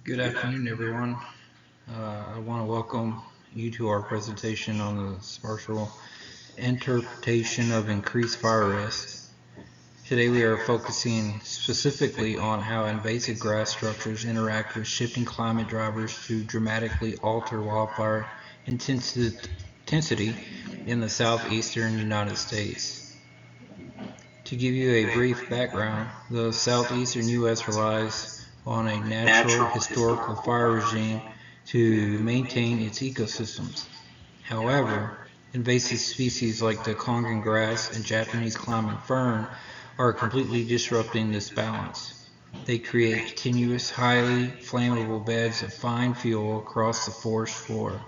Good afternoon, everyone. I want to welcome you to our presentation on the spatial interpretation of increased fire risk. Today we are focusing specifically on how invasive grass structures interact with shifting climate drivers to dramatically alter wildfire intensity in the southeastern United States. To give you a brief background, the southeastern U.S. relies on a natural historical fire regime to maintain its ecosystems. However, invasive species like the Congan grass and Japanese climbing fern are completely disrupting this balance. They create continuous, highly flammable beds of fine fuel across the forest floor.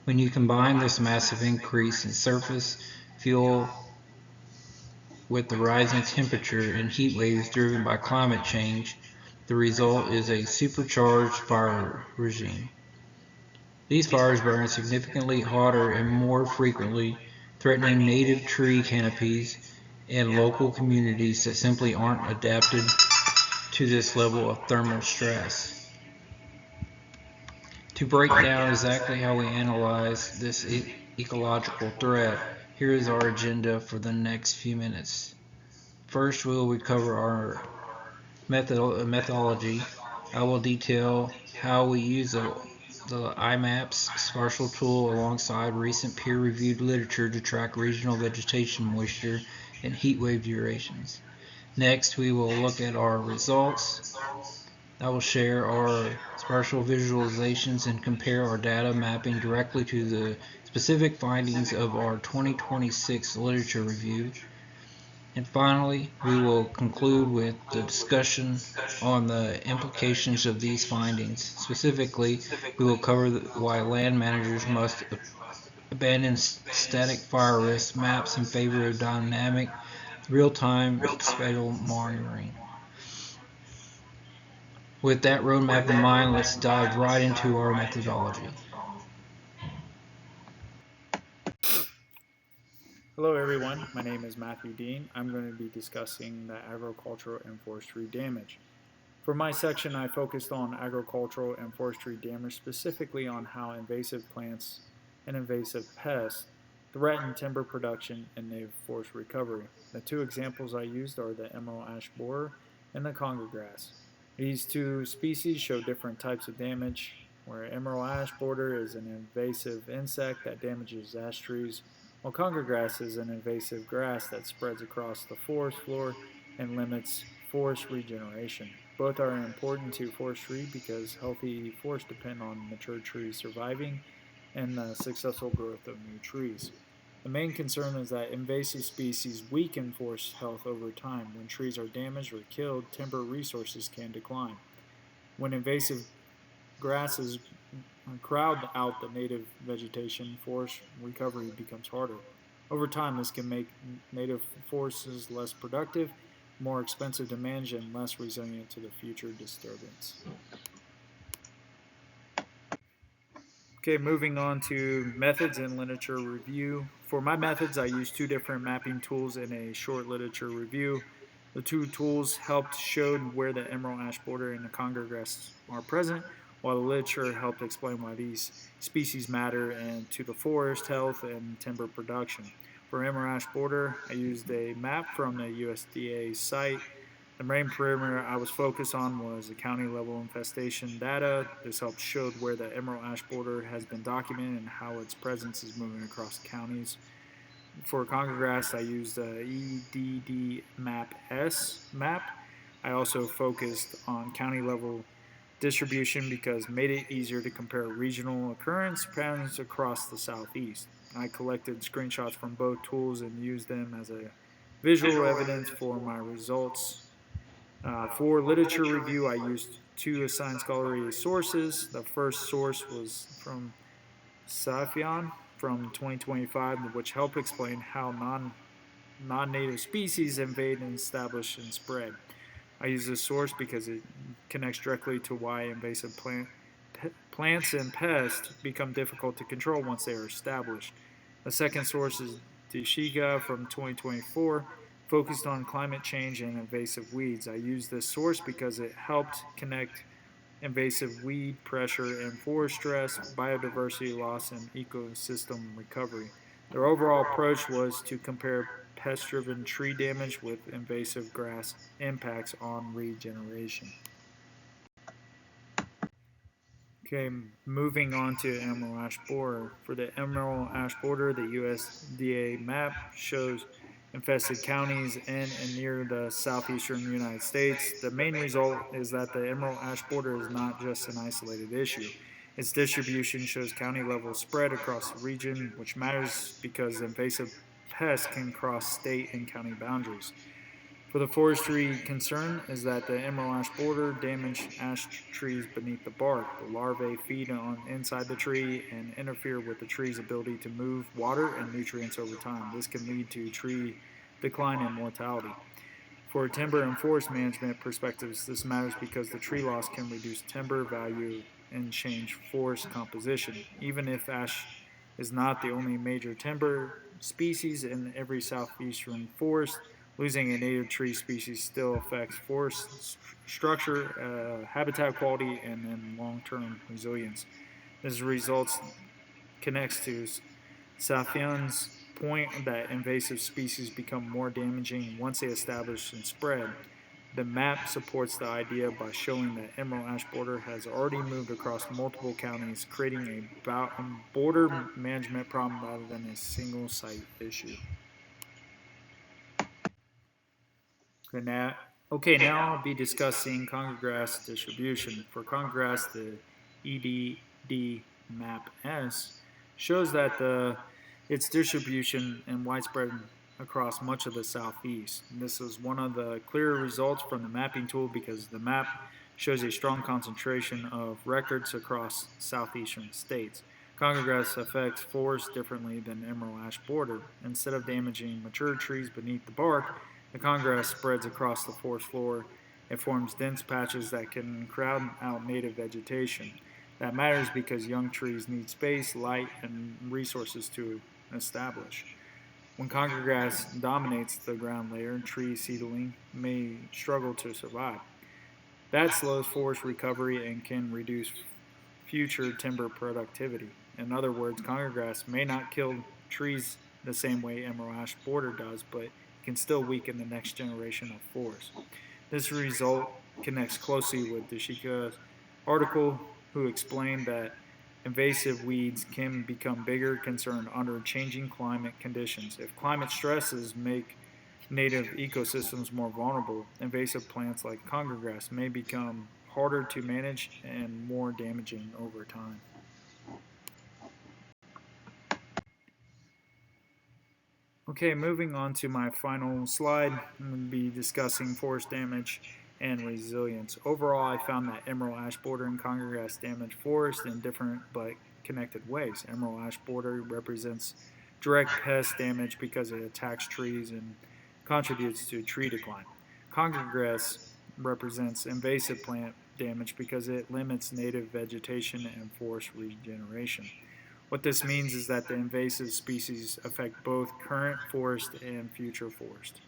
When you combine this massive increase in surface fuel with the rising temperature and heat waves driven by climate change, the result is a supercharged fire regime. These fires burn significantly hotter and more frequently, threatening native tree canopies and local communities that simply aren't adapted to this level of thermal stress. To break down exactly how we analyze this ecological threat, here is our agenda for the next few minutes. First, we'll cover our methodology. I will detail how we use the IMAPS spatial tool alongside recent peer-reviewed literature to track regional vegetation moisture and heat wave durations. Next, we will look at our results. I will share our spatial visualizations and compare our data mapping directly to the specific findings of our 2026 literature review. And finally, we will conclude with the discussion on the implications of these findings. Specifically, we will cover why land managers must abandon static fire risk maps in favor of dynamic, real-time spatial monitoring. With that roadmap in mind, let's dive right into our methodology. Hello everyone, my name is Matthew Dean. I'm going to be discussing the agricultural and forestry damage. For my section, I focused on agricultural and forestry damage, specifically on how invasive plants and invasive pests threaten timber production and native forest recovery. The two examples I used are the emerald ash borer and the conger grass. These two species show different types of damage, where emerald ash borer is an invasive insect that damages ash trees, while conger grass is an invasive grass that spreads across the forest floor and limits forest regeneration. Both are important to forestry because healthy forests depend on mature trees surviving and the successful growth of new trees. The main concern is that invasive species weaken forest health over time. When trees are damaged or killed, timber resources can decline. When invasive grasses crowd out the native vegetation, forest recovery becomes harder. Over time, this can make native forests less productive, more expensive to manage, and less resilient to the future disturbance. Okay, moving on to methods and literature review. For my methods, I used two different mapping tools in a short literature review. The two tools helped showed where the emerald ash borer and the conger grass are present, while the literature helped explain why these species matter and to the forest health and timber production. For emerald ash borer, I used a map from the USDA site. The main parameter I was focused on was the county level infestation data. This helped showed where the emerald ash borer has been documented and how its presence is moving across counties. For conger grass, I used the EDD map S map. I also focused on county level distribution because it made it easier to compare regional occurrence patterns across the southeast. I collected screenshots from both tools and used them as a visual evidence for my results. For literature review, I used two assigned scholarly sources. The first source was from Safian from 2025, which helped explain how non-native species invade and establish and spread. I use this source because it connects directly to why invasive plants and pests become difficult to control once they are established. The second source is Deshiga from 2024, focused on climate change and invasive weeds. I use this source because it helped connect invasive weed pressure and forest stress, biodiversity loss, and ecosystem recovery. Their overall approach was to compare pest driven tree damage with invasive grass impacts on regeneration. Okay, moving on to emerald ash borer. For the emerald ash borer, the USDA map shows infested counties in and near the southeastern United States. The main result is that the emerald ash borer is not just an isolated issue. Its distribution shows county level spread across the region, which matters because invasive pests can cross state and county boundaries. For the forestry concern is that the emerald ash borer damage ash trees beneath the bark. The larvae feed on inside the tree and interfere with the tree's ability to move water and nutrients over time. This can lead to tree decline and mortality. For timber and forest management perspectives, this matters because the tree loss can reduce timber value and change forest composition. Even if ash is not the only major timber species in every southeastern forest, losing a native tree species still affects forest structure, habitat quality, and then long-term resilience. This results connects to Safion's point that invasive species become more damaging once they establish and spread. The map supports the idea by showing that emerald ash borer has already moved across multiple counties, creating a border management problem rather than a single site issue. Now I'll be discussing Congergrass distribution. For Congergrass, the EDD map S shows that its distribution and widespread across much of the southeast. And this is one of the clearer results from the mapping tool because the map shows a strong concentration of records across southeastern states. Congergrass affects forests differently than emerald ash borer. Instead of damaging mature trees beneath the bark, the congrass spreads across the forest floor. It forms dense patches that can crowd out native vegetation. That matters because young trees need space, light, and resources to establish. When congergrass dominates the ground layer, tree seedling may struggle to survive. That slows forest recovery and can reduce future timber productivity. In other words, congergrass may not kill trees the same way emerald ash borer does, but can still weaken the next generation of forest. This result connects closely with Deshika's article, who explained that invasive weeds can become bigger concern under changing climate conditions. If climate stresses make native ecosystems more vulnerable, invasive plants like congergrass may become harder to manage and more damaging over time. Okay, moving on to my final slide, I'm going to be discussing forest damage and resilience. Overall, I found that emerald ash borer and congergrass damage forests in different but connected ways. Emerald ash borer represents direct pest damage because it attacks trees and contributes to tree decline. Congergrass represents invasive plant damage because it limits native vegetation and forest regeneration. What this means is that the invasive species affect both current forest and future forest.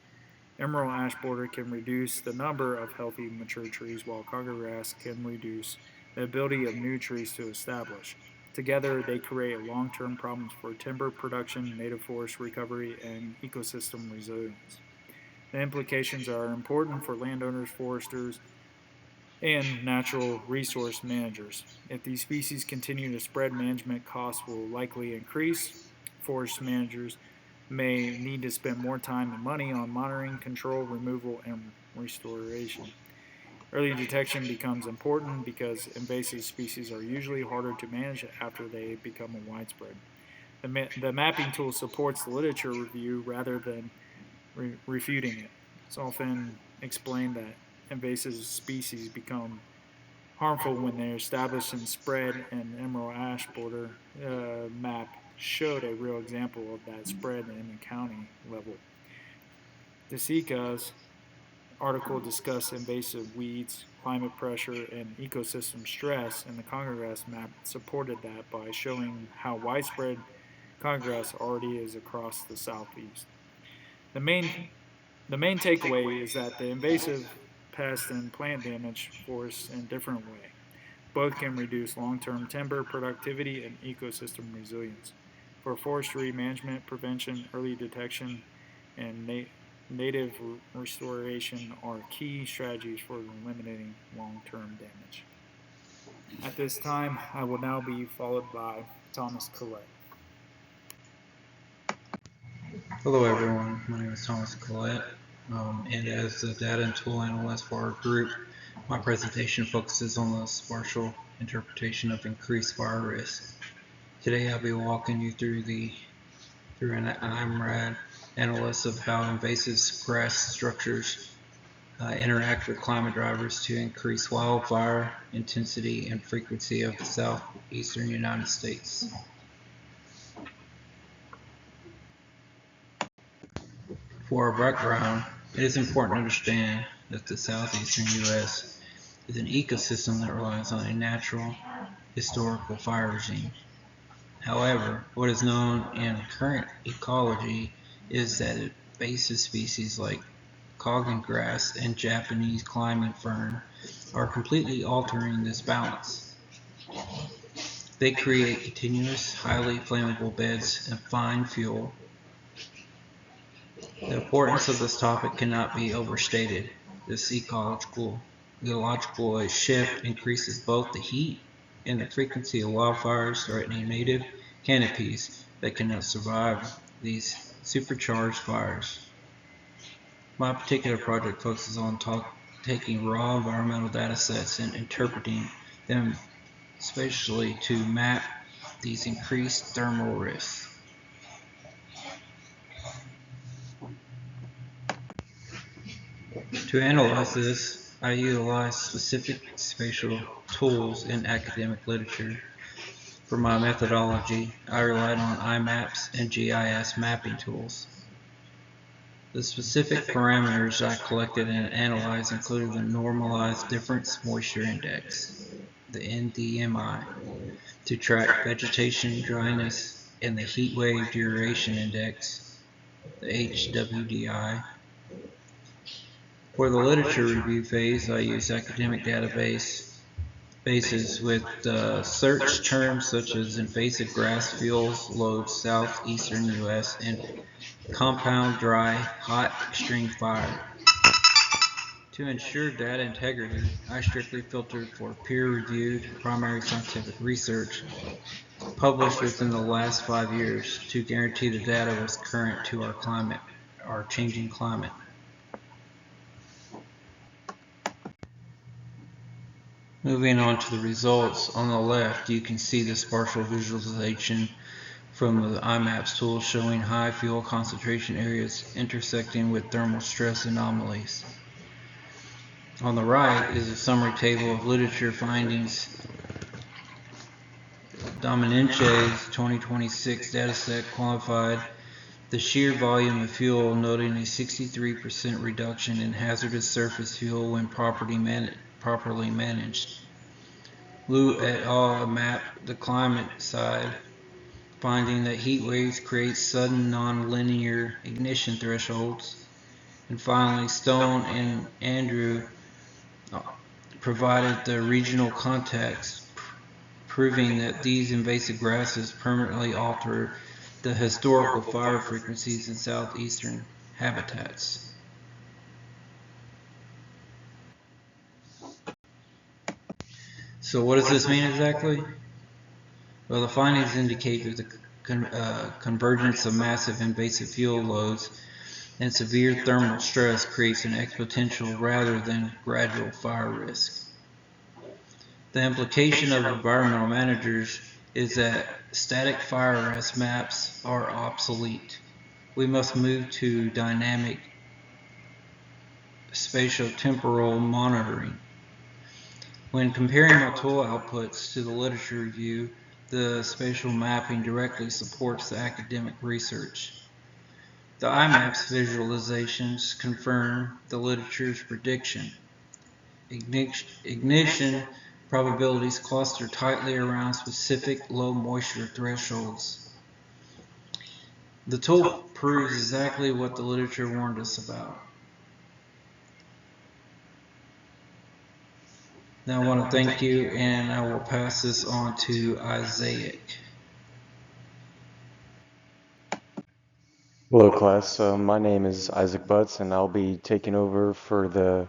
Emerald ash borer can reduce the number of healthy mature trees, while congergrass can reduce the ability of new trees to establish. Together, they create long-term problems for timber production, native forest recovery, and ecosystem resilience. The implications are important for landowners, foresters, and natural resource managers. If these species continue to spread, management costs will likely increase. Forest managers may need to spend more time and money on monitoring, control, removal, and restoration. Early detection becomes important because invasive species are usually harder to manage after they become widespread. The mapping tool supports the literature review rather than refuting it. It's often explained that invasive species become harmful when they're established and spread, and emerald ash borer map showed a real example of that spread in the county level. Desika's article discussed invasive weeds, climate pressure, and ecosystem stress, and the congergrass map supported that by showing how widespread congergrass already is across the southeast. The main takeaway is that the invasive pest and plant damage forests in a different way. Both can reduce long-term timber productivity and ecosystem resilience. For forestry management, prevention, early detection, and native restoration are key strategies for eliminating long-term damage. At this time, I will now be followed by Thomas Collett. Hello everyone, my name is Thomas Collett, and as the data and tool analyst for our group, my presentation focuses on the spatial interpretation of increased fire risk. Today I'll be walking you through an IMRAD analysis of how invasive grass structures interact with climate drivers to increase wildfire intensity and frequency of the southeastern United States. For our background, it is important to understand that the southeastern U.S. is an ecosystem that relies on a natural historical fire regime. However, what is known in current ecology is that invasive species like Coggan grass and Japanese climbing fern are completely altering this balance. They create continuous, highly flammable beds and fine fuel. The importance of this topic cannot be overstated. This ecological shift increases both the heat and the frequency of wildfires threatening native canopies that cannot survive these supercharged fires. My particular project focuses on taking raw environmental data sets and interpreting them spatially to map these increased thermal risks. To analyze this, I utilize specific spatial tools in academic literature. For my methodology, I relied on IMAPs and GIS mapping tools. The specific parameters I collected and analyzed included the Normalized Difference Moisture Index, the NDMI, to track vegetation dryness, and the Heat Wave Duration Index, the HWDI. For the literature review phase, I used academic databases with search terms such as invasive grass fuels loads southeastern U.S. and compound dry hot extreme fire. To ensure data integrity, I strictly filtered for peer-reviewed primary scientific research published within the last 5 years to guarantee the data was current to our changing climate. Moving on to the results, on the left you can see the spatial visualization from the IMAPS tool showing high fuel concentration areas intersecting with thermal stress anomalies. On the right is a summary table of literature findings. Dominence's 2026 dataset quantified the sheer volume of fuel, noting a 63% reduction in hazardous surface fuel when properly managed. Liu et al. Mapped the climate side, finding that heat waves create sudden non-linear ignition thresholds. And finally, Stone and Andrew provided the regional context, proving that these invasive grasses permanently alter the historical fire frequencies in southeastern habitats. So what does this mean exactly? Well, the findings indicate that the convergence of massive invasive fuel loads and severe thermal stress creates an exponential rather than gradual fire risk. The implication of environmental managers is that static fire arrest maps are obsolete. We must move to dynamic spatio-temporal monitoring. When comparing my tool outputs to the literature review, the spatial mapping directly supports the academic research. The IMAPS visualizations confirm the literature's prediction. Ignition probabilities cluster tightly around specific low moisture thresholds. The tool proves exactly what the literature warned us about. Now I want to thank you, and I will pass this on to Isaac. Hello, class. My name is Issac Butts, and I'll be taking over for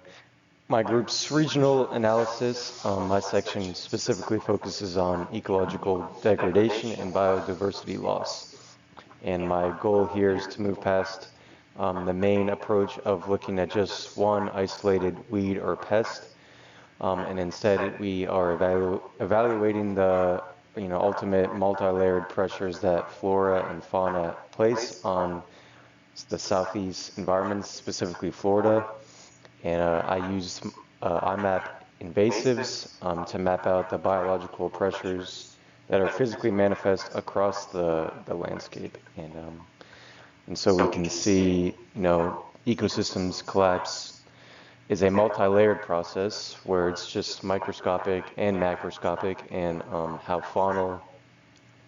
my group's regional analysis. My section specifically focuses on ecological degradation and biodiversity loss. And my goal here is to move past the main approach of looking at just one isolated weed or pest, and instead we are evaluating the ultimate multi-layered pressures that flora and fauna place on the southeast environments, specifically Florida. And I used IMAP invasives to map out the biological pressures that are physically manifest across the landscape. And so we can see, ecosystems collapse is a multi-layered process where it's just microscopic and macroscopic, and how faunal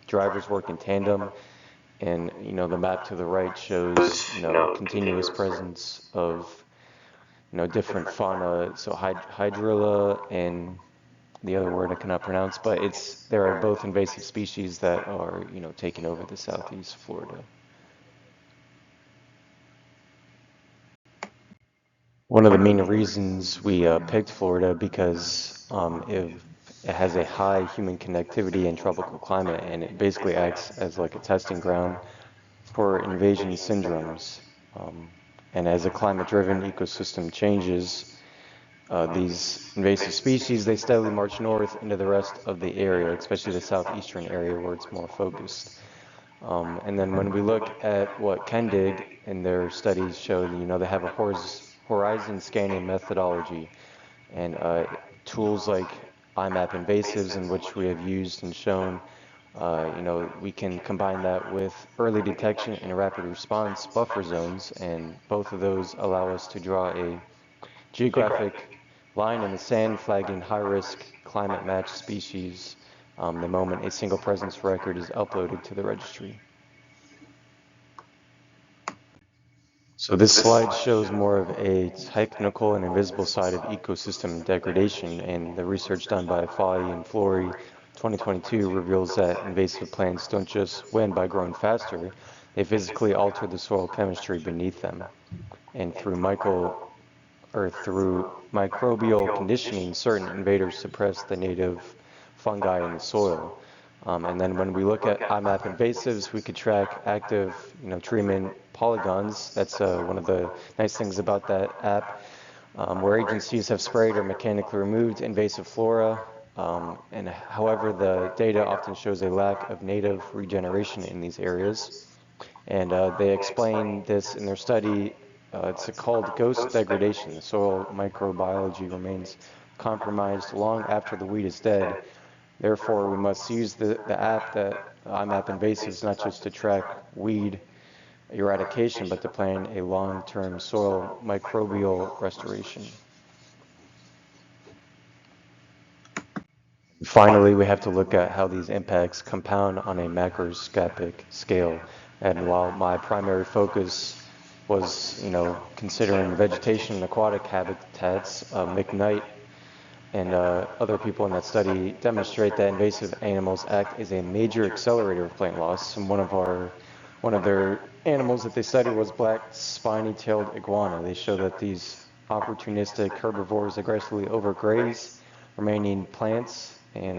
drivers work in tandem. And the map to the right shows continuous presence of different fauna, so hydrilla and the other word I cannot pronounce, but there are both invasive species that are taking over the southeast Florida. One of the main reasons we picked Florida because it has a high human connectivity and tropical climate, and it basically acts as like a testing ground for invasion syndromes. And as a climate-driven ecosystem changes, these invasive species, they steadily march north into the rest of the area, especially the southeastern area where it's more focused. And then when we look at what Kendig in their studies showed, they have a horizon scanning methodology, and tools like IMAP invasives, in which we have used and shown, we can combine that with early detection and rapid response buffer zones, and both of those allow us to draw a geographic line in the sand flagging high-risk climate-matched species the moment a single presence record is uploaded to the registry. So this slide shows more of a technical and invisible side of ecosystem degradation, and the research done by Fahey and Flory 2022 reveals that invasive plants don't just win by growing faster, they physically alter the soil chemistry beneath them. And through microbial conditioning, certain invaders suppress the native fungi in the soil. And then when we look at IMAP invasives, we could track active, treatment polygons. That's one of the nice things about that app, where agencies have sprayed or mechanically removed invasive flora. And however, the data often shows a lack of native regeneration in these areas. And they explain this in their study. It's called ghost degradation. The soil microbiology remains compromised long after the weed is dead. Therefore, we must use the app, that IMAP invasives, not just to track weed eradication, but to plan a long-term soil microbial restoration. Finally, we have to look at how these impacts compound on a macroscopic scale. And while my primary focus was, considering vegetation and aquatic habitats, McKnight and other people in that study demonstrate that invasive animals act as a major accelerator of plant loss. And one of their animals that they studied was black spiny-tailed iguana. They show that these opportunistic herbivores aggressively overgraze remaining plants, and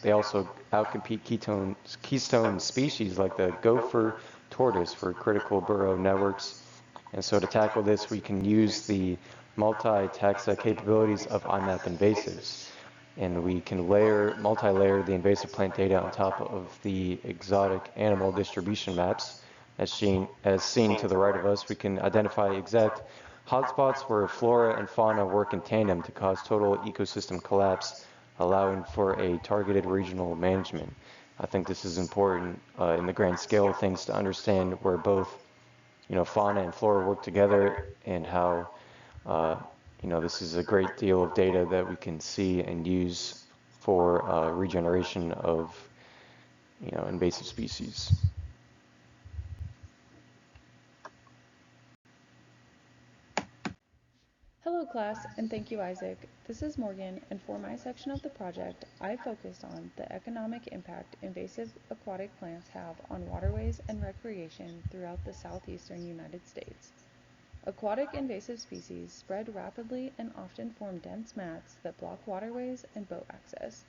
they also outcompete keystone species like the gopher tortoise for critical burrow networks. And so to tackle this, we can use the multi-taxa capabilities of IMAP invasives. And we can multi-layer the invasive plant data on top of the exotic animal distribution maps. As seen to the right of us, we can identify exact hotspots where flora and fauna work in tandem to cause total ecosystem collapse, allowing for a targeted regional management. I think this is important in the grand scale of things to understand where both fauna and flora work together, and how this is a great deal of data that we can see and use for regeneration of invasive species. Hello class, and thank you, Isaac. This is Morgan, and for my section of the project, I focused on the economic impact invasive aquatic plants have on waterways and recreation throughout the southeastern United States. Aquatic invasive species spread rapidly and often form dense mats that block waterways and boat access,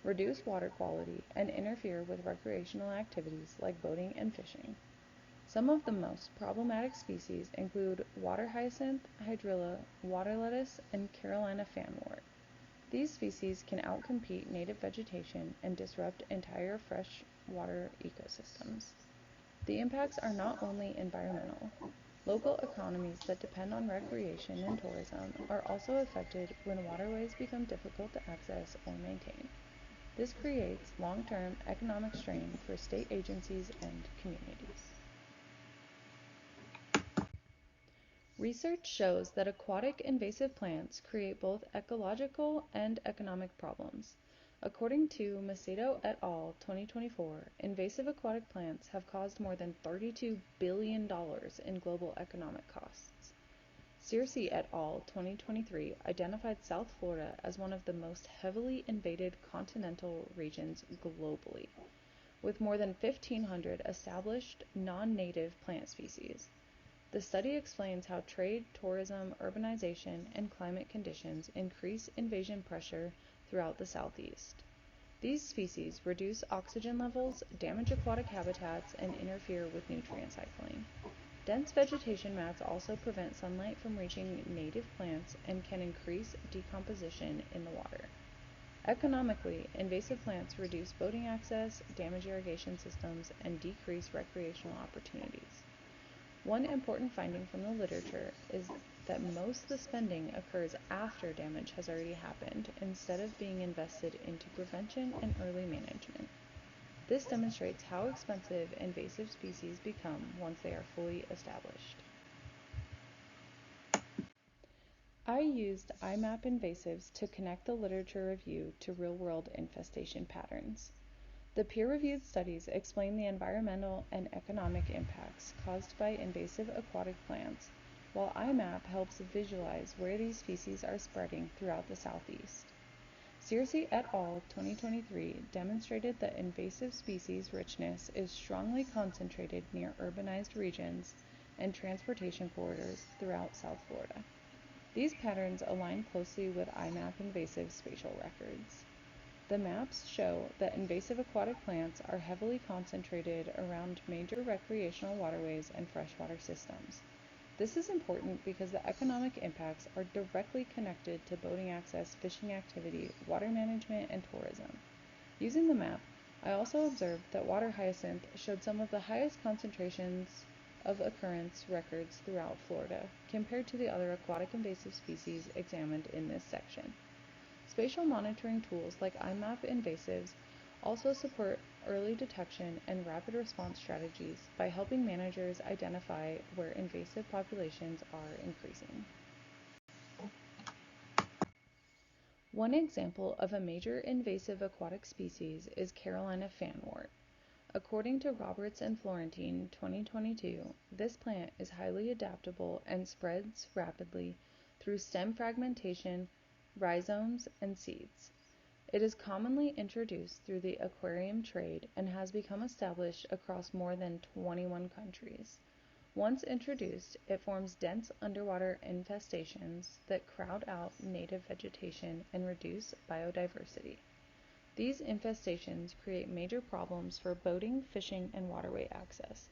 reduce water quality, and interfere with recreational activities like boating and fishing. Some of the most problematic species include water hyacinth, hydrilla, water lettuce, and Carolina fanwort. These species can outcompete native vegetation and disrupt entire freshwater ecosystems. The impacts are not only environmental. Local economies that depend on recreation and tourism are also affected when waterways become difficult to access or maintain. This creates long-term economic strain for state agencies and communities. Research shows that aquatic invasive plants create both ecological and economic problems. According to Macedo et al. 2024, invasive aquatic plants have caused more than $32 billion in global economic costs. Searcy et al. 2023 identified South Florida as one of the most heavily invaded continental regions globally, with more than 1,500 established non-native plant species. The study explains how trade, tourism, urbanization, and climate conditions increase invasion pressure throughout the Southeast. These species reduce oxygen levels, damage aquatic habitats, and interfere with nutrient cycling. Dense vegetation mats also prevent sunlight from reaching native plants and can increase decomposition in the water. Economically, invasive plants reduce boating access, damage irrigation systems, and decrease recreational opportunities. One important finding from the literature is that most of the spending occurs after damage has already happened, instead of being invested into prevention and early management. This demonstrates how expensive invasive species become once they are fully established. I used IMAP invasives to connect the literature review to real-world infestation patterns. The peer-reviewed studies explain the environmental and economic impacts caused by invasive aquatic plants, while IMAP helps visualize where these species are spreading throughout the Southeast. Searcy et al. 2023 demonstrated that invasive species richness is strongly concentrated near urbanized regions and transportation corridors throughout South Florida. These patterns align closely with IMAP invasive spatial records. The maps show that invasive aquatic plants are heavily concentrated around major recreational waterways and freshwater systems. This is important because the economic impacts are directly connected to boating access, fishing activity, water management, and tourism. Using the map, I also observed that water hyacinth showed some of the highest concentrations of occurrence records throughout Florida, compared to the other aquatic invasive species examined in this section. Spatial monitoring tools like IMAP invasives also support early detection and rapid response strategies by helping managers identify where invasive populations are increasing. One example of a major invasive aquatic species is Carolina fanwort. According to Roberts and Florentine 2022, this plant is highly adaptable and spreads rapidly through stem fragmentation, rhizomes, and seeds. It is commonly introduced through the aquarium trade and has become established across more than 21 countries. Once introduced, it forms dense underwater infestations that crowd out native vegetation and reduce biodiversity. These infestations create major problems for boating, fishing, and waterway access.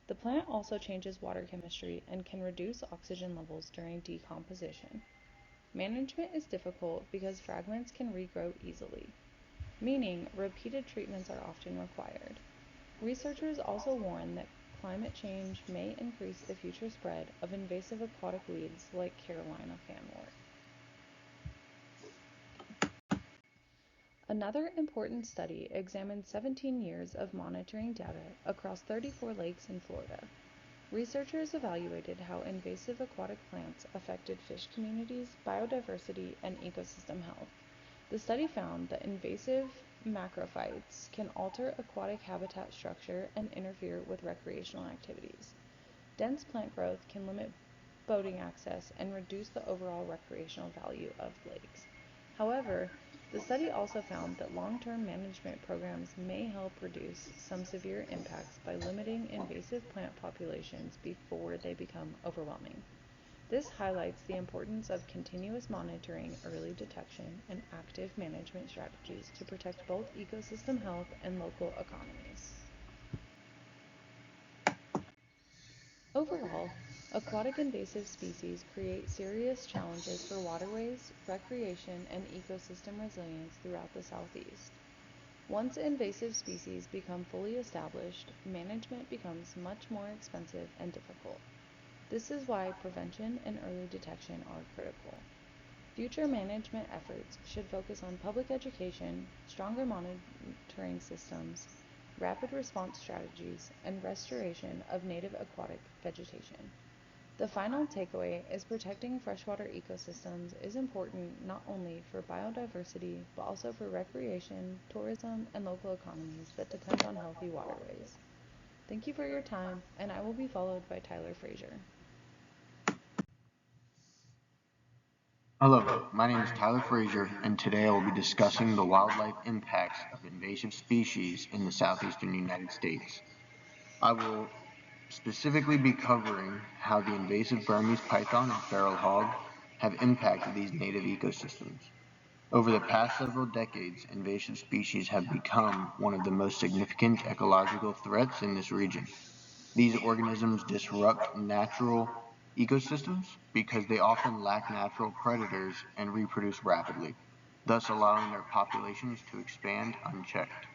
The plant also changes water chemistry and can reduce oxygen levels during decomposition. Management is difficult because fragments can regrow easily, meaning repeated treatments are often required. Researchers also warn that climate change may increase the future spread of invasive aquatic weeds like Carolina fanwort. Another important study examined 17 years of monitoring data across 34 lakes in Florida. Researchers evaluated how invasive aquatic plants affected fish communities, biodiversity, and ecosystem health. The study found that invasive macrophytes can alter aquatic habitat structure and interfere with recreational activities. Dense plant growth can limit boating access, and reduce the overall recreational value of lakes. However, the study also found that long-term management programs may help reduce some severe impacts by limiting invasive plant populations before they become overwhelming. This highlights the importance of continuous monitoring, early detection, and active management strategies to protect both ecosystem health and local economies. Overall, aquatic invasive species create serious challenges for waterways, recreation, and ecosystem resilience throughout the Southeast. Once invasive species become fully established, management becomes much more expensive and difficult. This is why prevention and early detection are critical. Future management efforts should focus on public education, stronger monitoring systems, rapid response strategies, and restoration of native aquatic vegetation. The final takeaway is protecting freshwater ecosystems is important not only for biodiversity, but also for recreation, tourism, and local economies that depend on healthy waterways. Thank you for your time, and I will be followed by Tyler Frazier. Hello, my name is Tyler Frazier, and today I will be discussing the wildlife impacts of invasive species in the southeastern United States. I will specifically be covering how the invasive Burmese python and feral hog have impacted these native ecosystems. Over the past several decades, invasive species have become one of the most significant ecological threats in this region. These organisms disrupt natural ecosystems because they often lack natural predators and reproduce rapidly, thus allowing their populations to expand unchecked.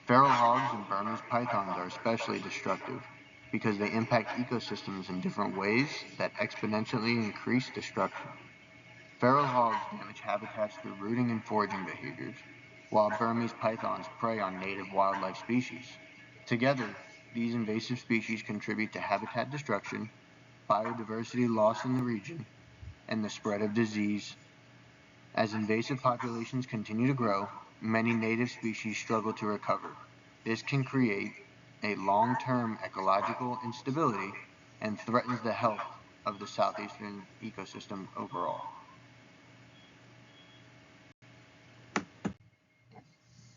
Feral hogs and Burmese pythons are especially destructive because they impact ecosystems in different ways that exponentially increase destruction. Feral hogs damage habitats through rooting and foraging behaviors, while Burmese pythons prey on native wildlife species. Together, these invasive species contribute to habitat destruction, biodiversity loss in the region, and the spread of disease. As invasive populations continue to grow, many native species struggle to recover. This can create a long-term ecological instability and threatens the health of the southeastern ecosystem overall.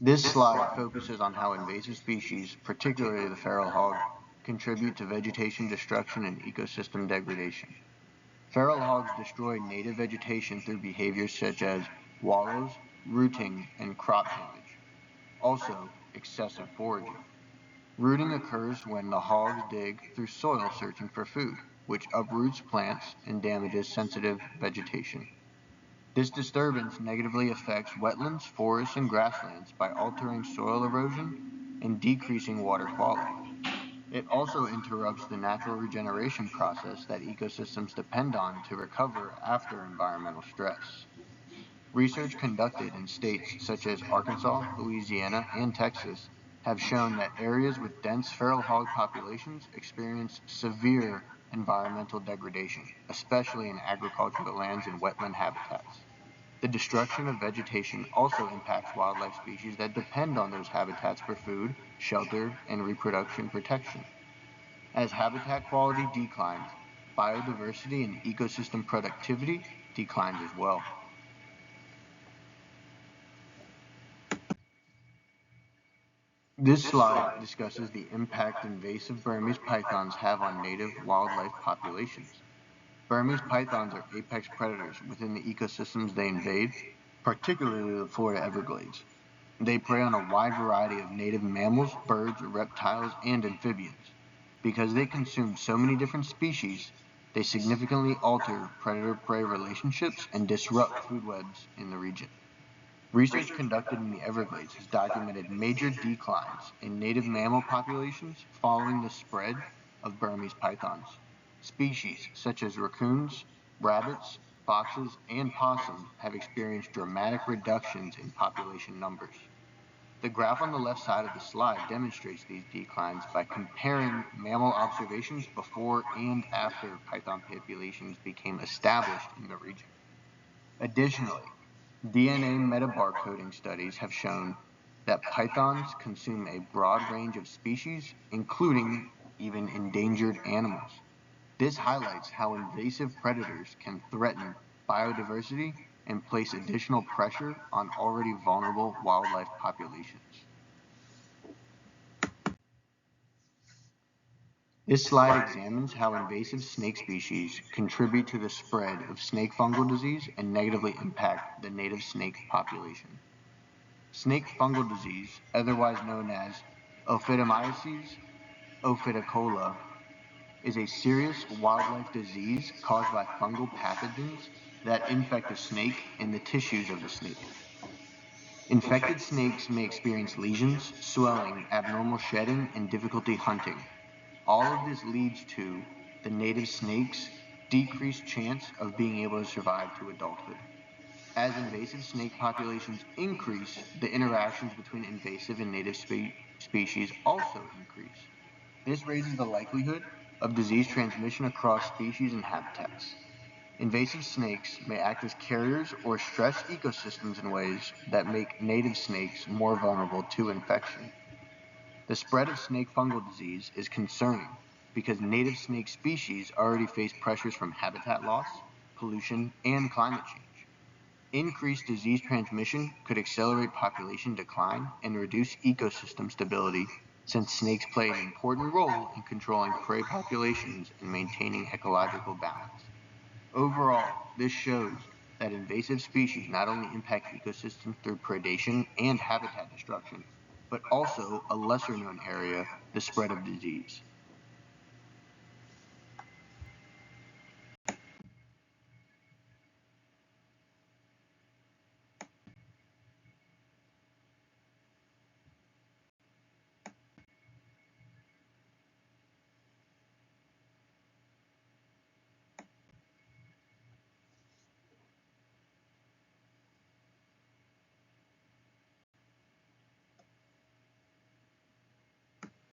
This slide focuses on how invasive species, particularly the feral hog, contribute to vegetation destruction and ecosystem degradation. Feral hogs destroy native vegetation through behaviors such as wallows, rooting, and crop damage. Also, excessive foraging. Rooting occurs when the hogs dig through soil searching for food, which uproots plants and damages sensitive vegetation. This disturbance negatively affects wetlands, forests, and grasslands by altering soil erosion and decreasing water quality. It also interrupts the natural regeneration process that ecosystems depend on to recover after environmental stress. Research conducted in states such as Arkansas, Louisiana, and Texas have shown that areas with dense feral hog populations experience severe environmental degradation, especially in agricultural lands and wetland habitats. The destruction of vegetation also impacts wildlife species that depend on those habitats for food, shelter, and reproduction protection. As habitat quality declines, biodiversity and ecosystem productivity declines as well. This slide discusses the impact invasive Burmese pythons have on native wildlife populations. Burmese pythons are apex predators within the ecosystems they invade, particularly the Florida Everglades. They prey on a wide variety of native mammals, birds, reptiles, and amphibians. Because they consume so many different species, they significantly alter predator-prey relationships and disrupt food webs in the region. Research conducted in the Everglades has documented major declines in native mammal populations following the spread of Burmese pythons. Species such as raccoons, rabbits, foxes, and possums have experienced dramatic reductions in population numbers. The graph on the left side of the slide demonstrates these declines by comparing mammal observations before and after python populations became established in the region. Additionally, DNA metabarcoding studies have shown that pythons consume a broad range of species, including even endangered animals. This highlights how invasive predators can threaten biodiversity and place additional pressure on already vulnerable wildlife populations. This slide examines how invasive snake species contribute to the spread of snake fungal disease and negatively impact the native snake population. Snake fungal disease, otherwise known as Ophidamyces ophidicula, is a serious wildlife disease caused by fungal pathogens that infect the snake and the tissues of the snake. Infected snakes may experience lesions, swelling, abnormal shedding, and difficulty hunting. All of this leads to the native snake's decreased chance of being able to survive to adulthood. As invasive snake populations increase, the interactions between invasive and native species also increase. This raises the likelihood of disease transmission across species and habitats. Invasive snakes may act as carriers or stress ecosystems in ways that make native snakes more vulnerable to infection. The spread of snake fungal disease is concerning because native snake species already face pressures from habitat loss, pollution, and climate change. Increased disease transmission could accelerate population decline and reduce ecosystem stability, since snakes play an important role in controlling prey populations and maintaining ecological balance. Overall, this shows that invasive species not only impact ecosystems through predation and habitat destruction, but also a lesser known area, the spread of disease.